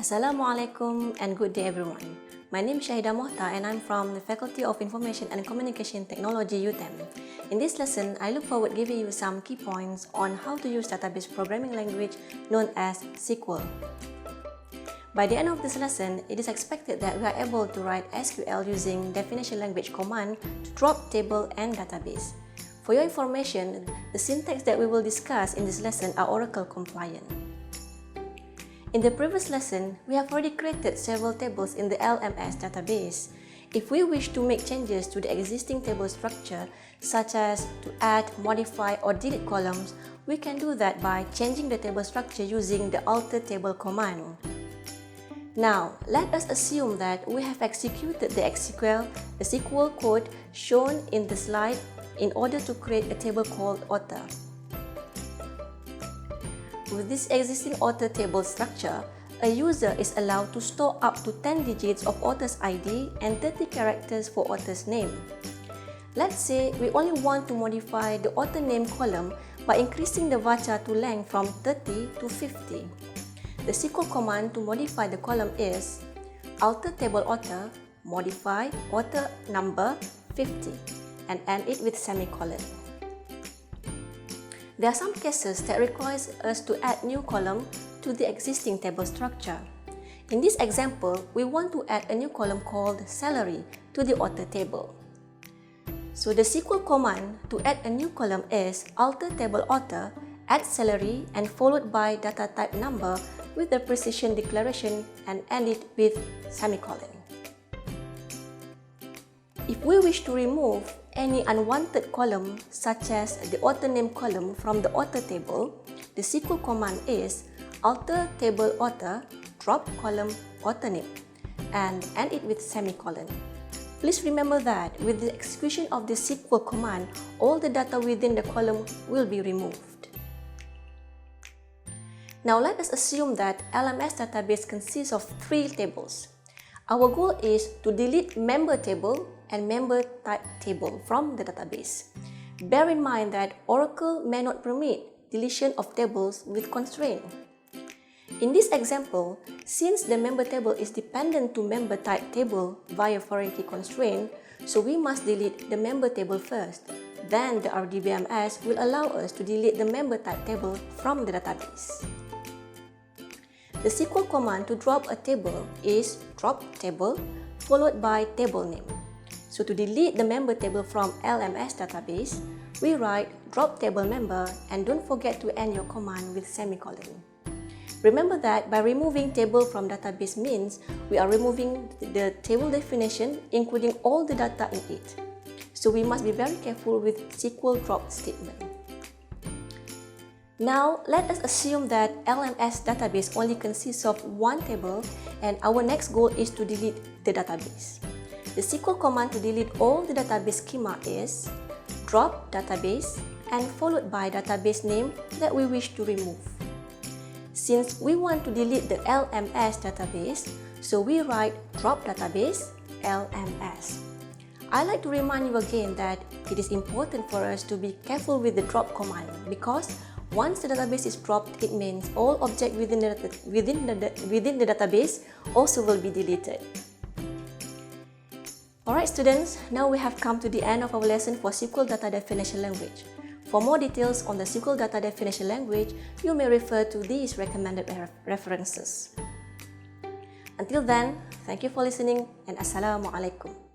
Assalamualaikum and good day everyone. My name is Shahida Mohta and I'm from the Faculty of Information and Communication Technology UTEM. In this lesson, I look forward giving you some key points on how to use database programming language known as SQL. By the end of this lesson, it is expected that we are able to write SQL using definition language command to drop table and database. For your information, the syntax that we will discuss in this lesson are Oracle compliant. In the previous lesson, we have already created several tables in the LMS database. If we wish to make changes to the existing table structure, such as to add, modify, or delete columns, we can do that by changing the table structure using the alter table command. Now, let us assume that we have executed the SQL code shown in the slide in order to create a table called author. With this existing author table structure, a user is allowed to store up to 10 digits of author's ID and 30 characters for author's name. Let's say we only want to modify the author name column by increasing the varchar to length from 30 to 50. The SQL command to modify the column is alter table author, modify author number 50 and end it with semicolon. There are some cases that requires us to add new column to the existing table structure. In this example, we want to add a new column called salary to the author table. So the SQL command to add a new column is alter table author, add salary and followed by data type number with the precision declaration and end it with semicolon. If we wish to remove any unwanted column such as the author name column from the author table, the SQL command is alter table author, drop column author name and end it with semicolon. Please remember that with the execution of the SQL command, all the data within the column will be removed. Now let us assume that LMS database consists of 3 tables. Our goal is to delete member table and member type table from the database. Bear in mind that Oracle may not permit deletion of tables with constraint. In this example, since the member table is dependent to member type table via foreign key constraint, so we must delete the member table first. Then the RDBMS will allow us to delete the member type table from the database. The SQL command to drop a table is drop table followed by table name. So to delete the member table from LMS database, we write drop table member and don't forget to end your command with semicolon. Remember that by removing table from database means we are removing the table definition including all the data in it. So we must be very careful with SQL drop statement. Now, let us assume that LMS database only consists of one table and our next goal is to delete the database. The SQL command to delete all the database schema is drop database and followed by database name that we wish to remove. Since we want to delete the LMS database, so we write drop database LMS. I like to remind you again that it is important for us to be careful with the drop command because once the database is dropped, it means all objects within the database also will be deleted. Alright students, now we have come to the end of our lesson for SQL Data Definition Language. For more details on the SQL Data Definition Language, you may refer to these recommended references. Until then, thank you for listening and Assalamualaikum.